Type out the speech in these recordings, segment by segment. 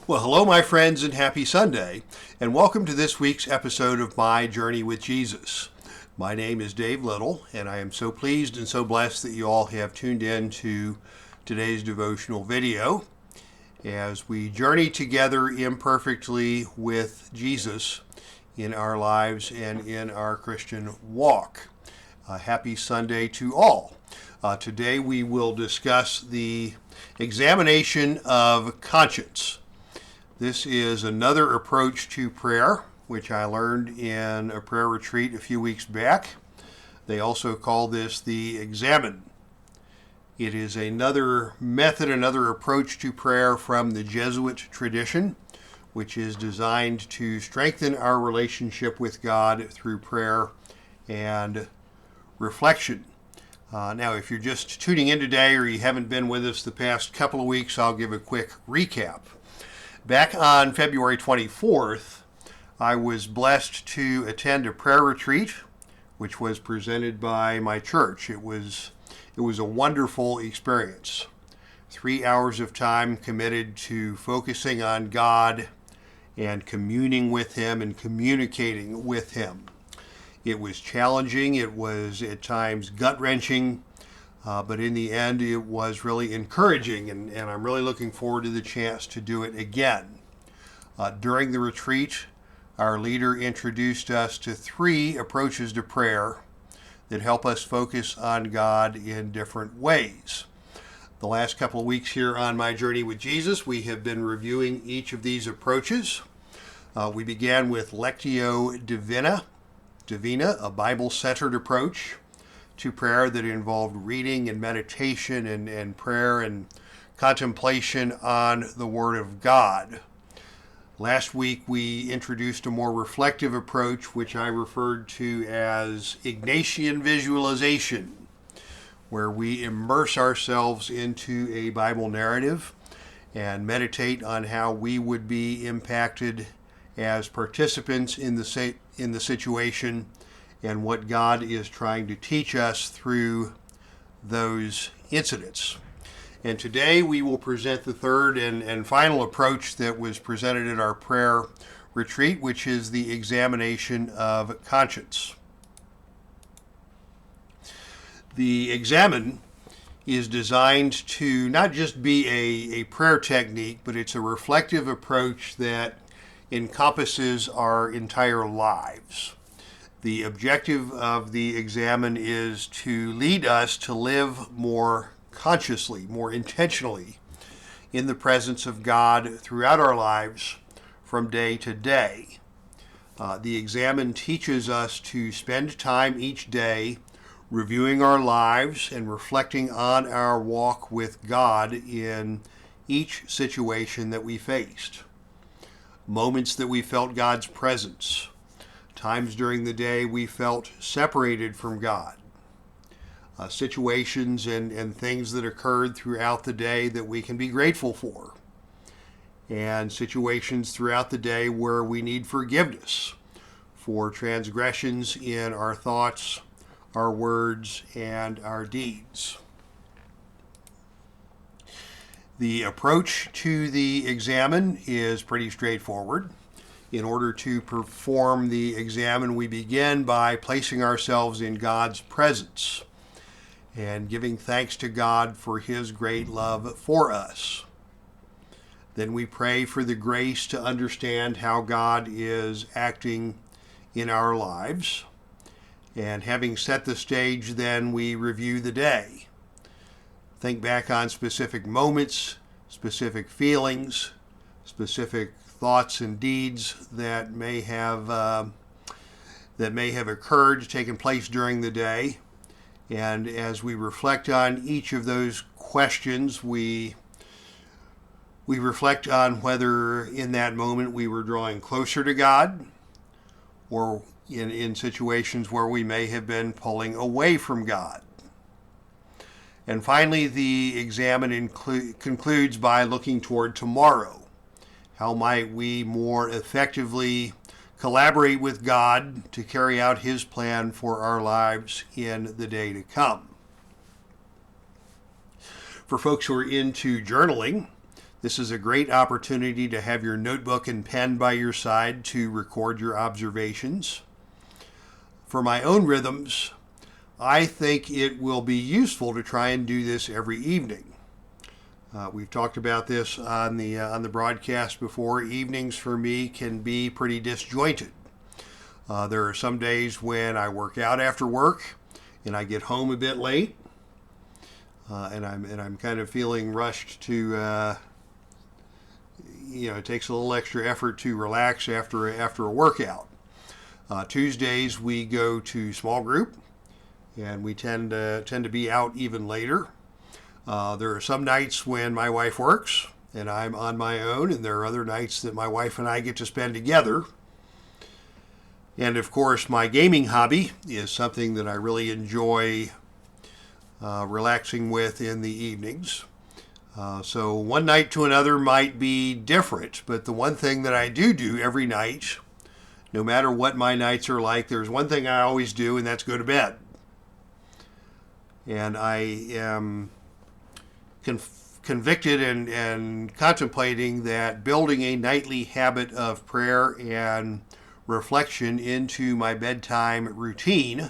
Well, hello, my friends, and happy Sunday, and welcome to this week's episode of My Journey with Jesus. My name is Dave Little, and I am so pleased and so blessed that you all have tuned in to today's devotional video as we journey together imperfectly with Jesus in our lives and in our Christian walk. Happy Sunday to all. Today we will discuss the examination of conscience. This is another approach to prayer, which I learned in a prayer retreat a few weeks back. They also call this the Examen. It is another method, another approach to prayer from the Jesuit tradition, which is designed to strengthen our relationship with God through prayer and reflection. Now, if you're just tuning in today or you haven't been with us the past couple of weeks, I'll give a quick recap. Back on February 24th, I was blessed to attend a prayer retreat, which was presented by my church. It was a wonderful experience. 3 hours of time committed to focusing on God and communing with Him and communicating with Him. It was challenging. It was at times gut-wrenching. But in the end, it was really encouraging, and I'm really looking forward to the chance to do it again. During the retreat, our leader introduced us to 3 approaches to prayer that help us focus on God in different ways. The last couple of weeks here on My Journey with Jesus, we have been reviewing each of these approaches. We began with Lectio Divina, a Bible-centered approach to prayer that involved reading and meditation and prayer and contemplation on the Word of God. Last week we introduced a more reflective approach, which I referred to as Ignatian visualization, where we immerse ourselves into a Bible narrative and meditate on how we would be impacted as participants in the situation and what God is trying to teach us through those incidents. And today we will present the third and final approach that was presented at our prayer retreat, which is the examination of conscience. The Examen is designed to not just be a prayer technique, but it's a reflective approach that encompasses our entire lives. The objective of the Examen is to lead us to live more consciously, more intentionally in the presence of God throughout our lives from day to day. The Examen teaches us to spend time each day reviewing our lives and reflecting on our walk with God in each situation that we faced. Moments that we felt God's presence. Times during the day we felt separated from God. Situations and things that occurred throughout the day that we can be grateful for. And situations throughout the day where we need forgiveness for transgressions in our thoughts, our words, and our deeds. The approach to the Examen is pretty straightforward. In order to perform the Examen, we begin by placing ourselves in God's presence and giving thanks to God for His great love for us. Then we pray for the grace to understand how God is acting in our lives. And having set the stage, then we review the day. Think back on specific moments, specific feelings, specific thoughts and deeds that may have occurred, taken place during the day. And as we reflect on each of those questions, we reflect on whether in that moment we were drawing closer to God, or in situations where we may have been pulling away from God. And finally, the Examen concludes by looking toward tomorrow. How might we more effectively collaborate with God to carry out His plan for our lives in the day to come? For folks who are into journaling, This is a great opportunity to have your notebook and pen by your side to record your observations. For my own rhythms, I think it will be useful to try and do this every evening. We've talked about this on the broadcast before. Evenings for me can be pretty disjointed. There are some days when I work out after work and I get home a bit late, and I'm kind of feeling rushed to. It takes a little extra effort to relax after a workout. Tuesdays we go to small group, and we tend to be out even later. There are some nights when my wife works and I'm on my own, and there are other nights that my wife and I get to spend together. And of course, my gaming hobby is something that I really enjoy relaxing with in the evenings. So one night to another might be different, but the one thing that I do every night, no matter what my nights are like, there's one thing I always do, and that's go to bed. And I am convicted and contemplating that building a nightly habit of prayer and reflection into my bedtime routine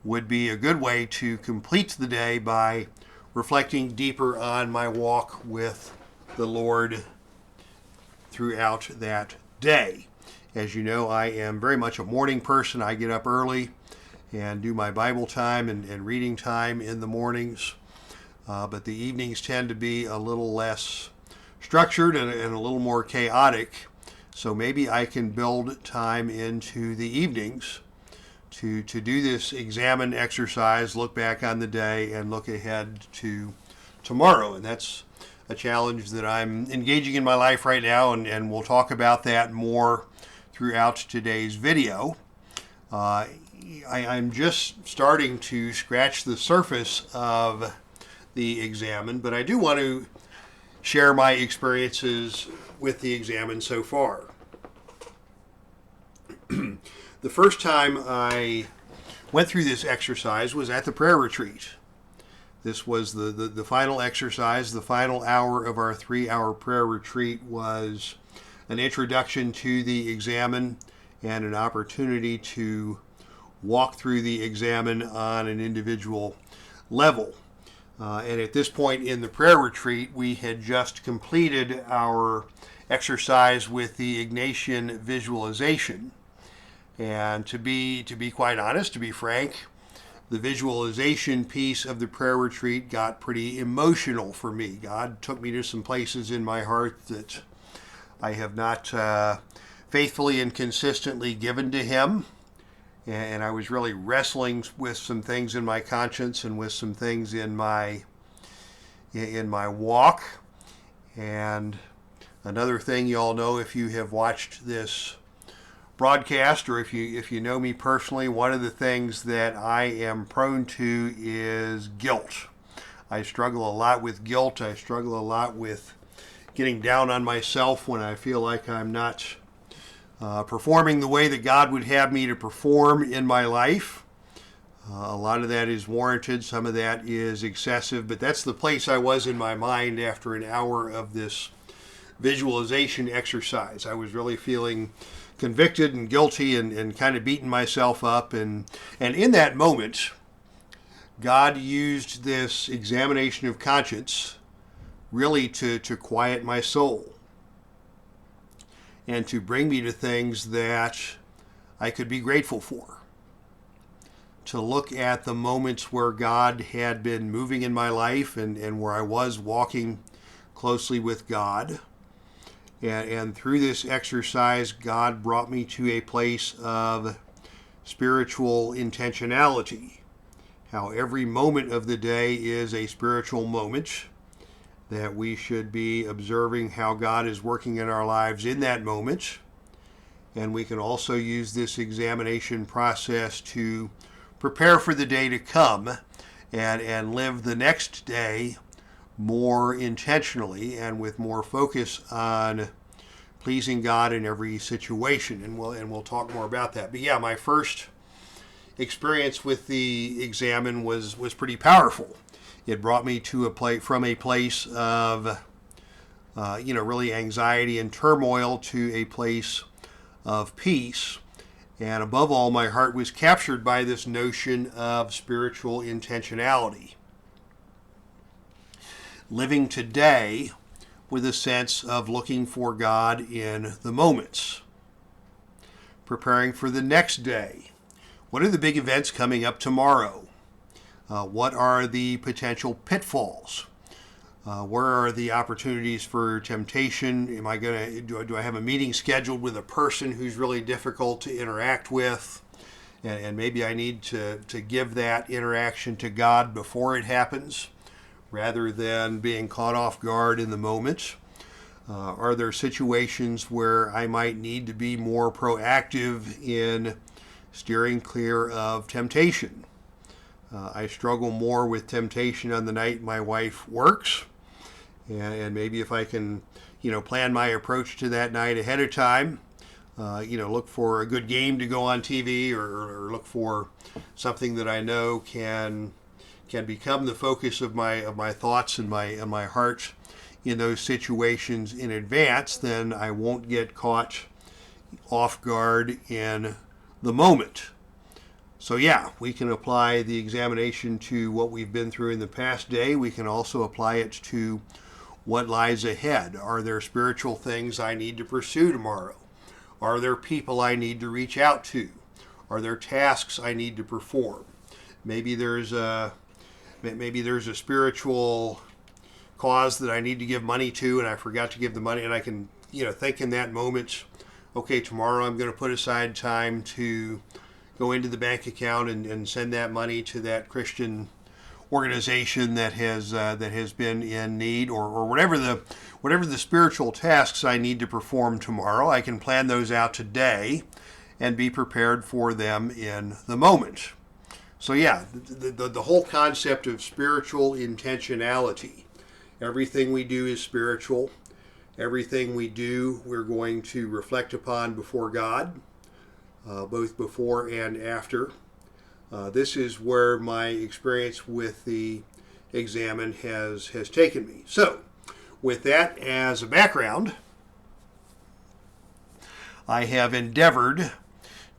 would be a good way to complete the day by reflecting deeper on my walk with the Lord throughout that day. As you know, I am very much a morning person. I get up early and do my Bible time and reading time in the mornings. But the evenings tend to be a little less structured and a little more chaotic. So maybe I can build time into the evenings to do this Examen exercise, look back on the day, and look ahead to tomorrow. And that's a challenge that I'm engaging in my life right now, and we'll talk about that more throughout today's video. I'm just starting to scratch the surface of the Examen, but I do want to share my experiences with the Examen so far. The first time I went through this exercise was at the prayer retreat. This was the final exercise. The final hour of our 3-hour prayer retreat was an introduction to the Examen and an opportunity to walk through the Examen on an individual level. And at this point in the prayer retreat, we had just completed our exercise with the Ignatian visualization. And to be quite honest, to be frank, the visualization piece of the prayer retreat got pretty emotional for me. God took me to some places in my heart that I have not faithfully and consistently given to Him. And I was really wrestling with some things in my conscience and with some things in my walk. And another thing you all know, if you have watched this broadcast or if you know me personally, one of the things that I am prone to is guilt. I struggle a lot with guilt. I struggle a lot with getting down on myself when I feel like I'm not performing the way that God would have me to perform in my life. A lot of that is warranted. Some of that is excessive, but that's the place I was in my mind after an hour of this visualization exercise. I was really feeling convicted and guilty and kind of beating myself up. And in that moment, God used this examination of conscience really to quiet my soul and to bring me to things that I could be grateful for. To look at the moments where God had been moving in my life and where I was walking closely with God. And through this exercise, God brought me to a place of spiritual intentionality. How every moment of the day is a spiritual moment, that we should be observing how God is working in our lives in that moment. And we can also use this examination process to prepare for the day to come and live the next day more intentionally and with more focus on pleasing God in every situation. And we'll talk more about that. But yeah, my first experience with the Examen was pretty powerful. It brought me to from a place of really anxiety and turmoil to a place of peace. And above all, my heart was captured by this notion of spiritual intentionality. Living today with a sense of looking for God in the moments. Preparing for the next day. What are the big events coming up tomorrow? What are the potential pitfalls? Where are the opportunities for temptation? Do I have a meeting scheduled with a person who's really difficult to interact with? And maybe I need to give that interaction to God before it happens, rather than being caught off guard in the moment. Are there situations where I might need to be more proactive in steering clear of temptation? I struggle more with temptation on the night my wife works. And maybe if I can, plan my approach to that night ahead of time, look for a good game to go on TV, or look for something that I know can become the focus of my thoughts and my heart in those situations in advance, then I won't get caught off guard in the moment. So yeah, we can apply the examination to what we've been through in the past day. We can also apply it to what lies ahead. Are there spiritual things I need to pursue tomorrow? Are there people I need to reach out to? Are there tasks I need to perform? Maybe there's a spiritual cause that I need to give money to, and I forgot to give the money, and I can think in that moment, okay, tomorrow I'm going to put aside time to go into the bank account and send that money to that Christian organization that has been in need, or whatever the spiritual tasks I need to perform tomorrow. I can plan those out today and be prepared for them in the moment. So yeah, the whole concept of spiritual intentionality. Everything we do is spiritual. Everything we do, we're going to reflect upon before God, both before and after. This is where my experience with the Examen has taken me. So, with that as a background, I have endeavored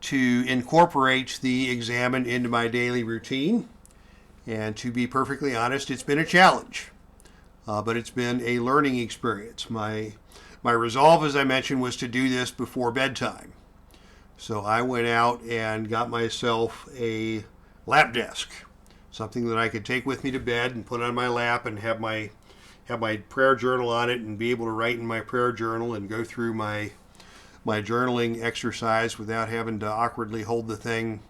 to incorporate the Examen into my daily routine. And to be perfectly honest, it's been a challenge, but it's been a learning experience. My resolve, as I mentioned, was to do this before bedtime. So I went out and got myself a lap desk, something that I could take with me to bed and put on my lap and have my prayer journal on it and be able to write in my prayer journal and go through my journaling exercise without having to awkwardly hold the thing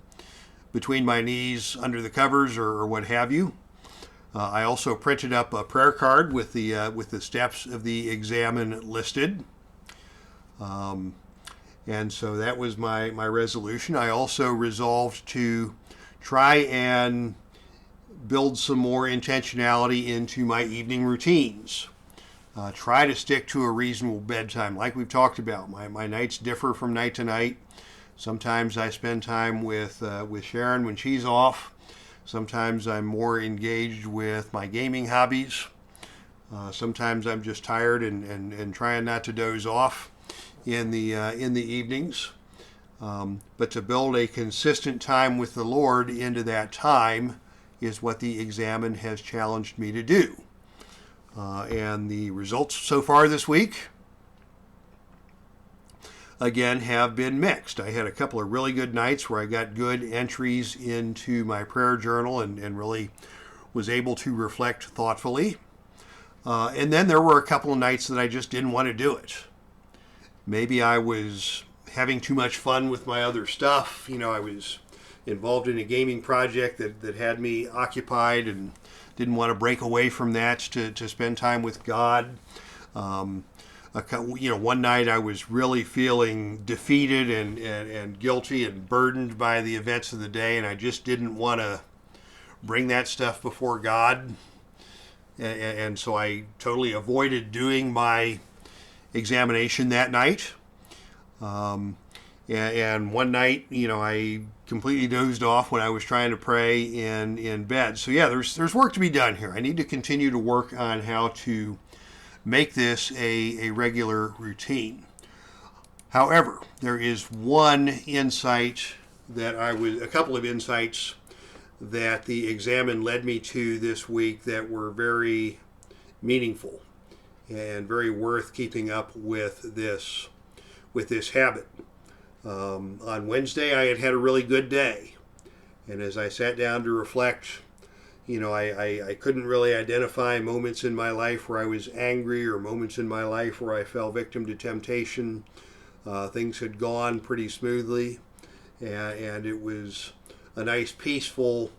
between my knees under the covers or what have you. I also printed up a prayer card with the steps of the Examen listed. And so that was my resolution. I also resolved to try and build some more intentionality into my evening routines. Try to stick to a reasonable bedtime. Like we've talked about, my nights differ from night to night. Sometimes I spend time with Sharon when she's off. Sometimes I'm more engaged with my gaming hobbies. Sometimes I'm just tired and trying not to doze off in the evenings. But to build a consistent time with the Lord into that time is what the Examen has challenged me to do. And the results so far this week, again, have been mixed. I had a couple of really good nights where I got good entries into my prayer journal and really was able to reflect thoughtfully. And then there were a couple of nights that I just didn't want to do it. Maybe I was having too much fun with my other stuff. I was involved in a gaming project that had me occupied and didn't want to break away from that to spend time with God. One night I was really feeling defeated and guilty and burdened by the events of the day, and I just didn't want to bring that stuff before God. And so I totally avoided doing my examination that night. And one night, I completely dozed off when I was trying to pray in bed. So yeah, there's work to be done here. I need to continue to work on how to make this a regular routine. However, there is one insight a couple of insights that the Examen led me to this week that were very meaningful and very worth keeping up with this habit. On Wednesday, I had a really good day, and as I sat down to reflect, I couldn't really identify moments in my life where I was angry or moments in my life where I fell victim to temptation. Things had gone pretty smoothly, and it was a nice, peaceful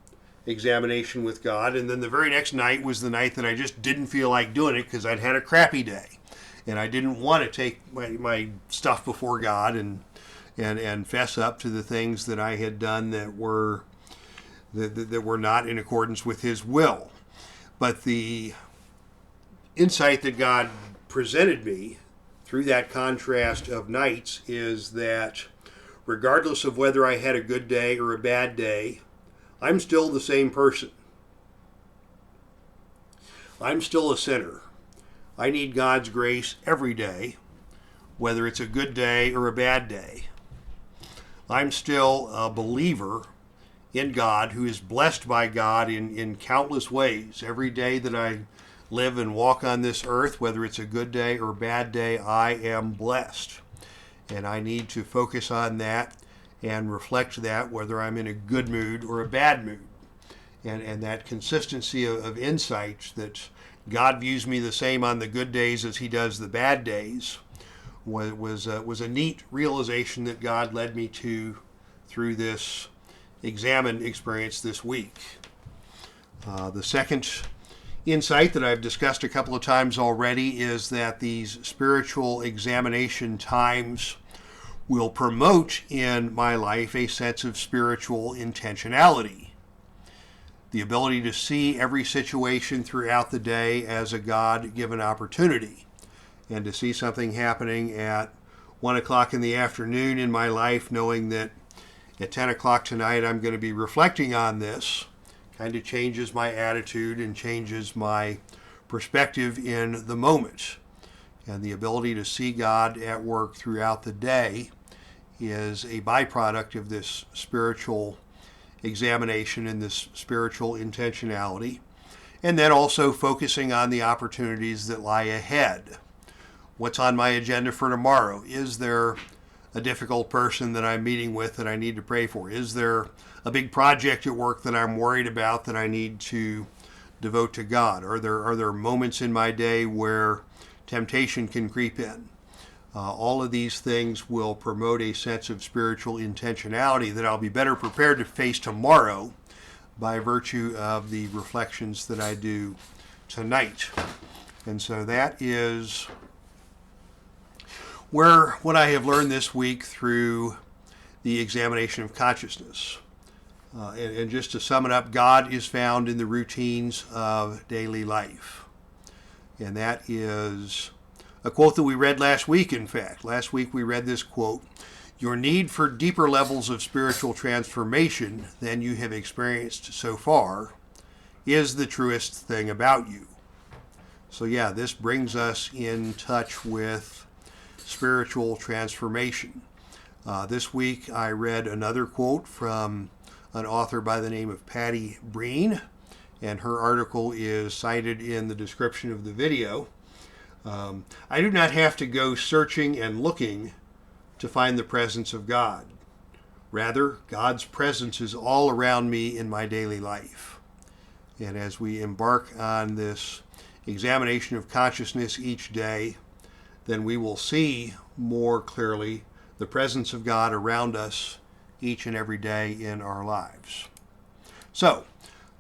examination with God. And then the very next night was the night that I just didn't feel like doing it because I'd had a crappy day, and I didn't want to take my stuff before God and fess up to the things that I had done that were not in accordance with His will. But the insight that God presented me through that contrast of nights is that regardless of whether I had a good day or a bad day, I'm still the same person. I'm still a sinner. I need God's grace every day, whether it's a good day or a bad day. I'm still a believer in God who is blessed by God in countless ways. Every day that I live and walk on this earth, whether it's a good day or a bad day, I am blessed. And I need to focus on that and reflect that whether I'm in a good mood or a bad mood. And that consistency of insights that God views me the same on the good days as He does the bad days was a neat realization that God led me to through this Examen experience this week. The second insight that I've discussed a couple of times already is that these spiritual examination times will promote in my life a sense of spiritual intentionality. The ability to see every situation throughout the day as a God-given opportunity, and to see something happening at 1 o'clock in the afternoon in my life, knowing that at 10 o'clock tonight I'm going to be reflecting on this, kind of changes my attitude and changes my perspective in the moment. And the ability to see God at work throughout the day is a byproduct of this spiritual examination and this spiritual intentionality. And then also focusing on the opportunities that lie ahead. What's on my agenda for tomorrow? Is there a difficult person that I'm meeting with that I need to pray for? Is there a big project at work that I'm worried about that I need to devote to God? Are there moments in my day where temptation can creep in? All of these things will promote a sense of spiritual intentionality that I'll be better prepared to face tomorrow by virtue of the reflections that I do tonight. And so that is what I have learned this week through the examination of consciousness. And just to sum it up, God is found in the routines of daily life. And that is a quote that we read last week, in fact. Last week we read this quote: "Your need for deeper levels of spiritual transformation than you have experienced so far is the truest thing about you." So yeah, this brings us in touch with spiritual transformation. This week I read another quote from an author by the name of Patty Breen, and her article is cited in the description of the video. I do not have to go searching and looking to find the presence of God. Rather, God's presence is all around me in my daily life. And as we embark on this examination of consciousness each day, then we will see more clearly the presence of God around us each and every day in our lives. So,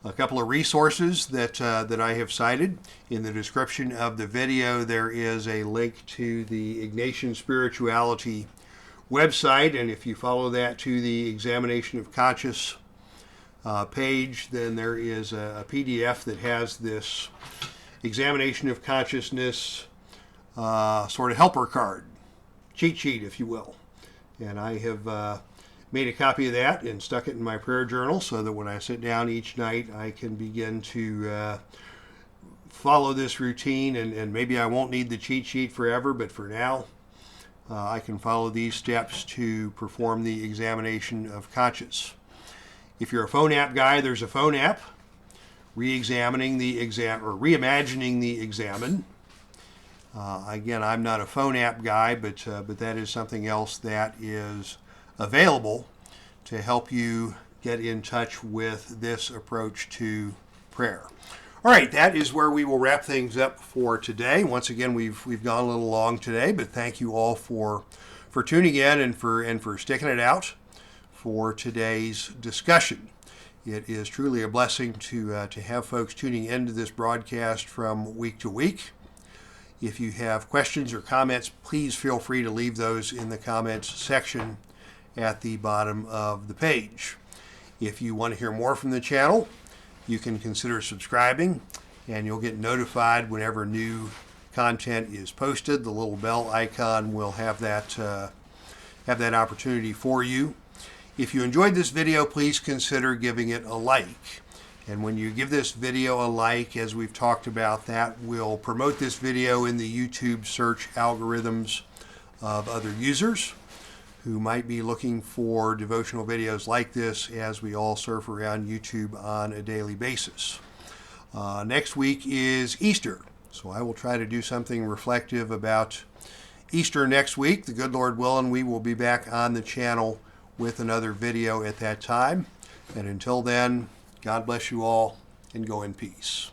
a couple of resources that I have cited. In the description of the video, there is a link to the Ignatian Spirituality website, and if you follow that to the Examination of Conscious page, then there is a PDF that has this Examination of Consciousness sort of helper card, cheat sheet, if you will. And I have made a copy of that and stuck it in my prayer journal so that when I sit down each night, I can begin to follow this routine, and maybe I won't need the cheat sheet forever, but for now, I can follow these steps to perform the examination of conscience. If you're a phone app guy, there's a phone app. Reimagining the Examen. Again, I'm not a phone app guy, but that is something else that is available to help you get in touch with this approach to prayer. All right, that is where we will wrap things up for today. Once again, we've gone a little long today, but thank you all for tuning in and for sticking it out for today's discussion. It is truly a blessing to have folks tuning into this broadcast from week to week. If you have questions or comments, please feel free to leave those in the comments section at the bottom of the page. If you want to hear more from the channel, you can consider subscribing, and you'll get notified whenever new content is posted. The little bell icon will have that opportunity for you. If you enjoyed this video, please consider giving it a like. And when you give this video a like, as we've talked about, that will promote this video in the YouTube search algorithms of other users who might be looking for devotional videos like this as we all surf around YouTube on a daily basis. Next week is Easter, so I will try to do something reflective about Easter next week. The good Lord willing, we will be back on the channel with another video at that time. And until then, God bless you all, and go in peace.